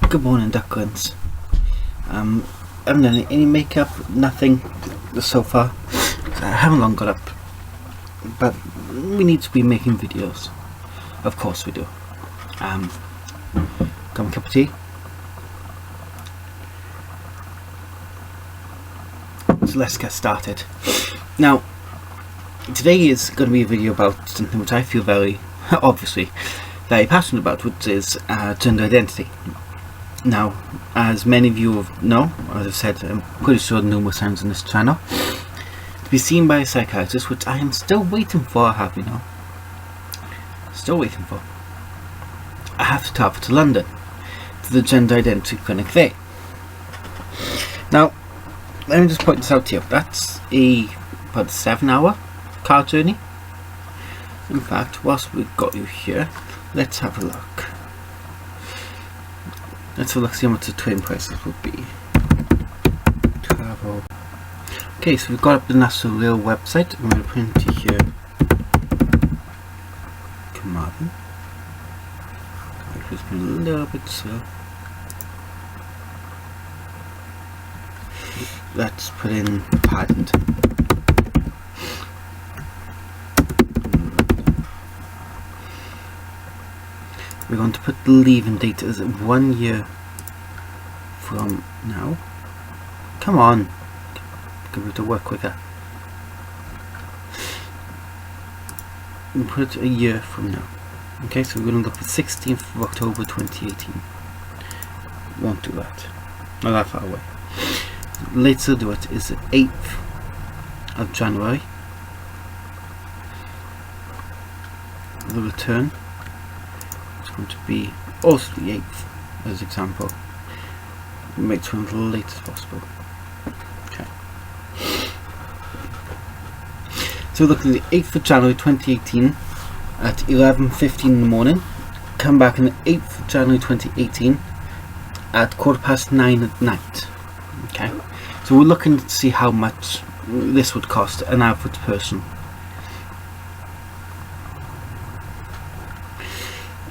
Good morning, ducklings. I haven't done any makeup, nothing so far. I haven't long got up, but we need to be making videos. Of course we do. Got my cup of tea. So let's get started. Now, today is going to be a video about something which I feel very passionate about, which is gender identity. Now, as many of you know, as I've said, I'm pretty sure numerous times on this channel, to be seen by a psychiatrist, which I am still waiting for, still waiting for. I have to travel to London, to the Gender Indentity Clinic there. Now, let me just point this out to you. That's about a 7-hour car journey. In fact, whilst we've got you here, let's have a look. Let's have a look, see how much the train prices would be. Travel. Okay, so we've got up the National Rail website. I'm going to put into here. Carmarthen. It's been a little bit slow. Let's put in Paddington. We're going to put the leaving date as 1 year from now. Come on, get me to work quicker. We'll put a year from now. Okay, so we're going to look at 16th of October 2018. Won't do that. Not that far away. Later do it is the 8th of January. The return is going to be also the 8th as example. Make it as late as possible. Okay. So we're looking at the 8th of January 2018 at 11:15 in the morning. Come back on the 8th of January 2018 at 9:15 at night. Okay, so we're looking to see how much this would cost an average person.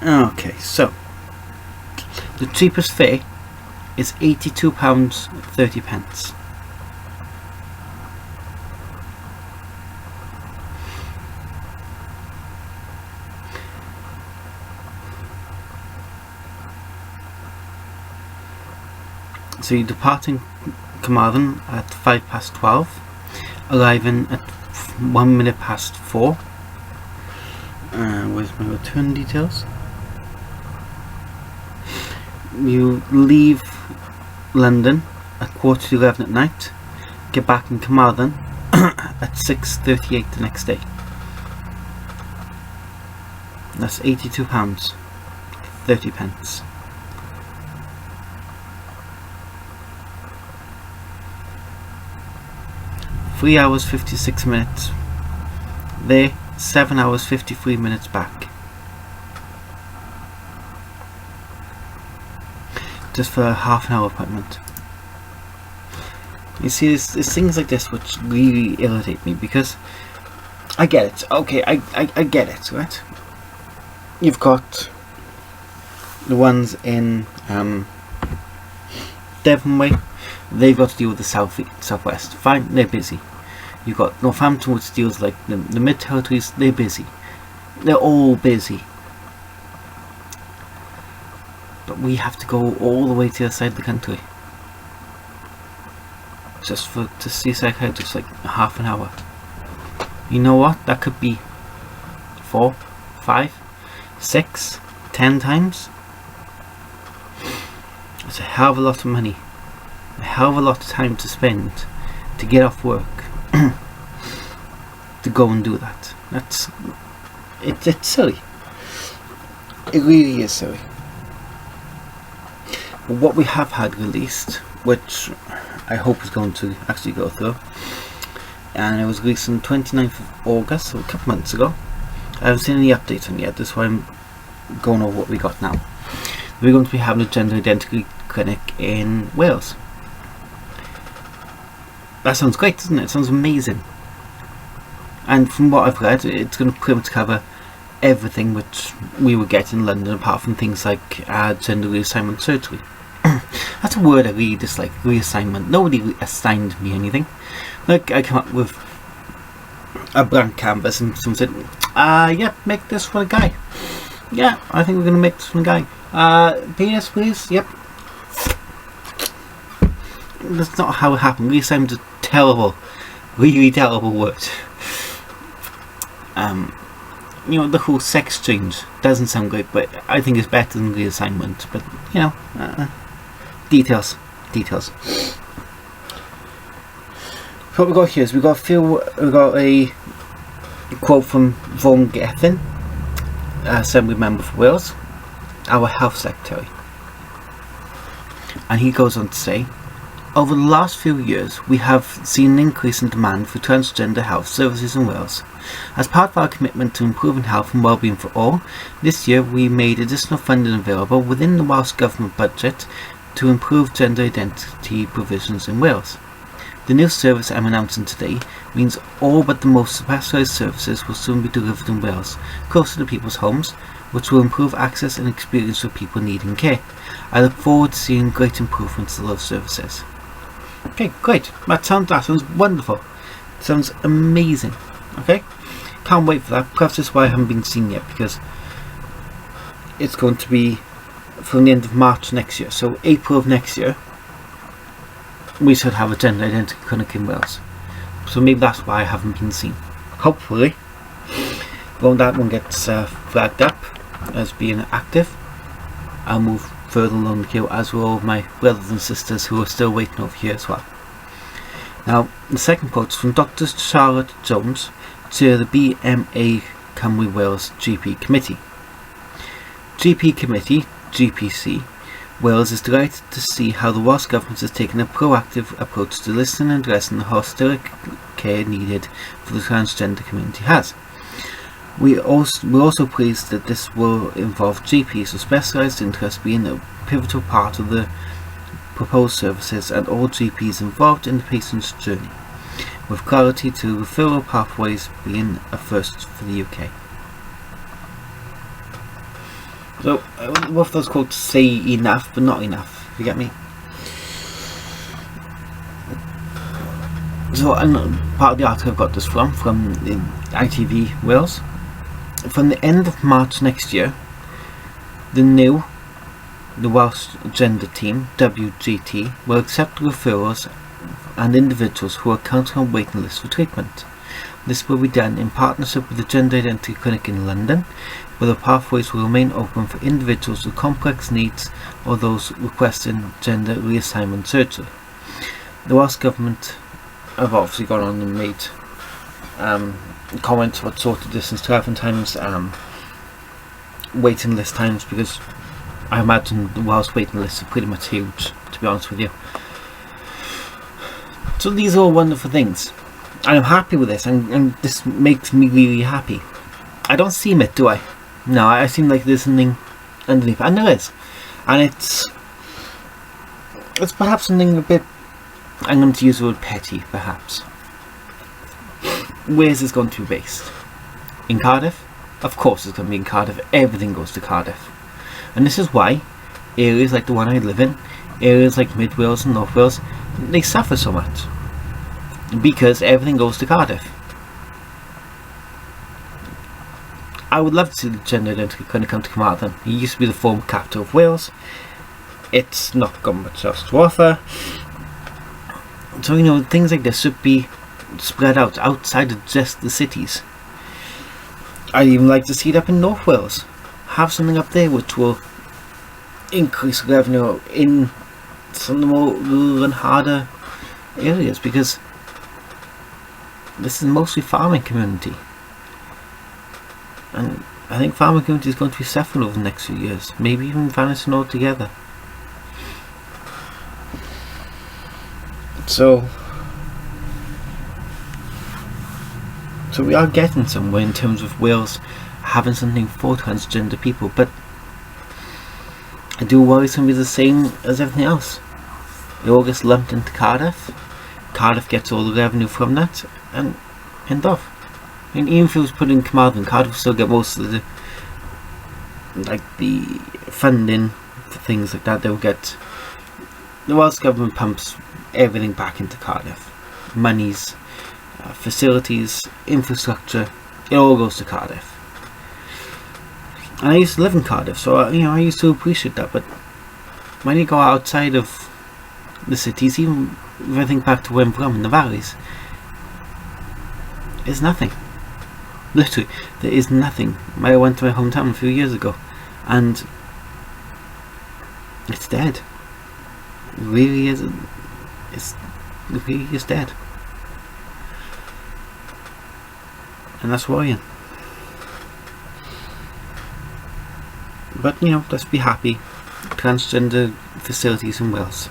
Okay, so the cheapest fare is £82.30. So you're departing Carmarthen at 12:05, arriving at 1 minute past 4. Where's my return details? You leave London at 11:15 at night, get back in Carmarthen at 6:38 the next day. That's £82.30. Three hours 56 minutes there, 7 hours 53 minutes back. Just for a half an hour appointment. You see, there's things like this which really irritate me, because I get it. Okay, I get it, right? You've got the ones in Devon Way. They've got to deal with the southwest. Fine, they're busy. You've got Northampton, which deals like the mid territories. They're busy. They're all busy. But we have to go all the way to the other side of the country just to see a psychiatrist, like half an hour. You know what? That could be 4, 5, 6, 10 times. It's a hell of a lot of money. A hell of a lot of time to spend to get off work to go and do that. It's silly. It really is silly. But what we have had released, which I hope is going to actually go through, and it was released on 29th of August, so a couple months ago. I haven't seen any updates on it yet. That's why I'm going over what we got now. We're going to be having a Gender Indentity Clinic in Wales. That sounds great, doesn't it? It sounds amazing. And from what I've read, it's going to pretty much cover everything which we would get in London, apart from things like gender reassignment surgery. That's a word I really dislike, reassignment. Nobody assigned me anything. Like, I come up with a blank canvas and someone said, yeah, make this for a guy. Yeah, I think we're going to make this for a guy. PS please, yep. That's not how it happened. Reassignment's a terrible, really terrible word. You know, the whole sex change doesn't sound great, but I think it's better than reassignment. But, you know, details. So what we got here is we got a quote from Vaughan Gethin, Assembly Member for Wales, our Health Secretary. And he goes on to say, over the last few years, we have seen an increase in demand for transgender health services in Wales. As part of our commitment to improving health and wellbeing for all, this year we made additional funding available within the Welsh Government budget to improve gender identity provisions in Wales. The new service I'm announcing today means all but the most specialised services will soon be delivered in Wales, closer to people's homes, which will improve access and experience for people needing care. I look forward to seeing great improvements to those services. Okay, great. That sounds wonderful. Sounds amazing. Okay, can't wait for that. Perhaps that's why I haven't been seen yet, because it's going to be from the end of March next year. So April of next year, we should have a gender identity clinic in Wales. So maybe that's why I haven't been seen. Hopefully, when that one gets flagged up as being active, I'll move further along the queue, as will all my brothers and sisters who are still waiting over here as well. Now, the second quote is from Dr. Charlotte Jones, to the BMA Cymru Wales GP Committee. GP Committee, GPC, Wales is delighted to see how the Welsh Government has taken a proactive approach to listening and addressing the holistic care needed for the transgender community has. We're also pleased that this will involve GPs with specialised interest being a pivotal part of the proposed services and all GPs involved in the patient's journey, with clarity to referral pathways being a first for the UK. So, both those quotes say enough, but not enough, you get me? So, part of the article I've got this from ITV Wales. From the end of March next year, the Welsh Gender Team, WGT, will accept referrals and individuals who are currently on waiting lists for treatment. This will be done in partnership with the Gender Indentity Clinic in London, where the pathways will remain open for individuals with complex needs or those requesting gender reassignment surgery. The Welsh Government have obviously gone on and made comments about social distance travelling times, waiting list times, because I imagine the Welsh waiting lists are pretty much huge, to be honest with you. So these are all wonderful things, and I'm happy with this, and this makes me really happy. I don't seem it, do I? No, I seem like there's something underneath, and there is, and it's perhaps something a bit, I'm going to use the word petty, perhaps. Where's this going to be based? In Cardiff? Of course it's going to be in Cardiff. Everything goes to Cardiff. And this is why areas like the one I live in, areas like Mid Wales and North Wales, they suffer so much. Because everything goes to Cardiff. I would love to see the Gender Indentity Clinic come to Carmarthen. It used to be the former capital of Wales. It's not got much else to offer. So, you know, things like this should be spread out outside of just the cities. I'd even like to see it up in North Wales. Have something up there which will increase revenue in some of the more rural and harder areas, because this is mostly farming community, and I think farming community is going to be suffering over the next few years, maybe even vanishing altogether. So we are getting somewhere in terms of Wales having something for transgender people, but I do worry it's going to be the same as everything else. It all gets lumped into Cardiff. Cardiff gets all the revenue from that, and end off. I mean, even if it was put in Carmarthen, Cardiff will still get most of the funding for things like that. They'll get the Welsh Government pumps everything back into Cardiff. Monies, facilities, infrastructure, it all goes to Cardiff. And I used to live in Cardiff, so I used to appreciate that. But when you go outside of the cities, even if I think back to where I'm from in the valleys, there's nothing. Literally, there is nothing. I went to my hometown a few years ago, and it's dead. It really is. It really is dead, and that's worrying. But let's be happy. Transgender facilities in Wales.